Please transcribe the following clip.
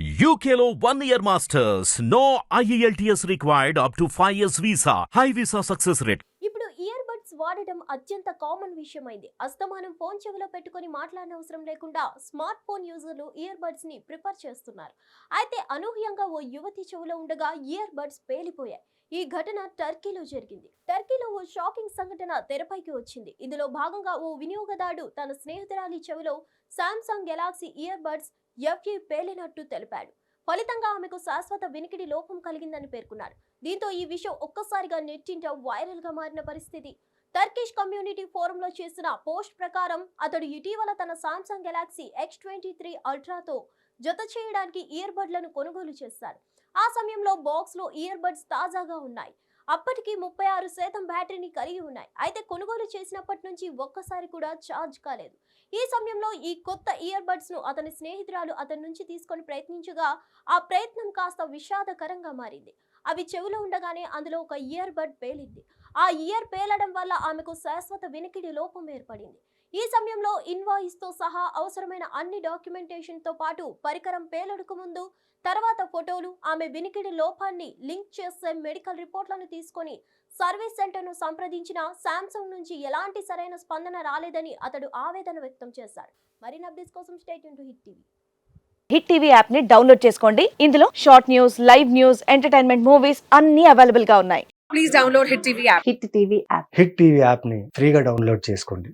UKLO 1 year masters. No IELTS required up to 5 years visa. High visa success rate. ఇప్పుడు ear buds వాడటం అత్యంత common విషయమైంది. అస్తమానం phone చెవిలో పెట్టుకొని మాట్లాడనవసరం అవసరం లేకుండా స్మార్ట్ ఫోన్ యూజర్లు ఇయర్ బడ్స్ ని ప్రిఫర్ చేస్తున్నారు. అయితే అనూహ్యంగా ఓ యువతి చెవిలో ఉండగా ఇయర్ బడ్స్ పేలిపోయాయి. ఈ ఘటన టర్కీలో జరిగింది. టర్కీలో ఓ షాకింగ్ సంఘటన తెరపైకి వచ్చింది. ఇందులో భాగంగా ఓ వినియోగదారుడు తన స్నేహితురాలి చెవిలో Samsung Galaxy ear buds FE పేలినట్టు తెలిపాడు. ఫలితంగా ఆమెకు శాశ్వత వినికిడి లోపం కలిగిందని పేర్కొన్నాడు. దీంతో ఈ విషయం ఒక్కసారిగా నెట్టింట వైరల్ గా మారిన పరిస్థితి. టర్కిష్ కమ్యూనిటీ ఫోరంలో చేసిన పోస్ట్ ప్రకారం అతడు ఇటీవల తన సామ్సంగ్ గెలాక్సీ X23 అల్ట్రాతో జత చేయడానికి ఇయర్ బడ్లను కొనుగోలు చేశాడు. ఆ సమయంలో బాక్స్ లో ఇయర్ బడ్స్ తాజాగా ఉన్నాయి. అప్పటికి 36% బ్యాటరీని కలిగి ఉన్నాయి. అయితే కొనుగోలు చేసినప్పటి నుంచి ఒక్కసారి కూడా ఛార్జ్ కాలేదు. ఈ సమయంలో ఈ కొత్త ఇయర్ బడ్స్ ను అతని స్నేహితురాలు అతని నుంచి తీసుకొని ప్రయత్నించగా ఆ ప్రయత్నం కాస్త విషాదకరంగా మారింది. అవి చెవిలో ఉండగానే అందులో ఒక ఇయర్ బడ్ పేలింది. ఆ ఇయర్ పేలడం వల్ల ఆమెకు శాశ్వత వినికిడి లోపం ఏర్పడింది. ఈ సమయంలో ఇన్వాయిస్ తో సహా అవసరమైన అన్ని డాక్యుమెంటేషన్ తో పాటు పరికరం పేలుడుకు ముందు తర్వాత ఫోటోలు, ఆమె వినికిడి లోపాన్ని లింక్ చేసే మెడికల్ రిపోర్ట్లను తీసుకొని సర్వీస్ సెంటర్ ను సంప్రదించిన సామ్సంగ్ నుంచి ఎలాంటి సరైన స్పందన రాలేదని అతడు ఆవేదన వ్యక్తం చేశాడు. మరిన్ని అప్డేట్స్ కోసం stay tune to hit TV. Hit TV app ని డౌన్లోడ్ చేసుకోండి. ఇందులో short news, live news, entertainment movies అన్ని అవైలబుల్ గా ఉన్నాయి. Please download Hit TV app. Hit TV app. Hit TV యాప్ని ఫ్రీగా డౌన్లోడ్ చేసుకోండి.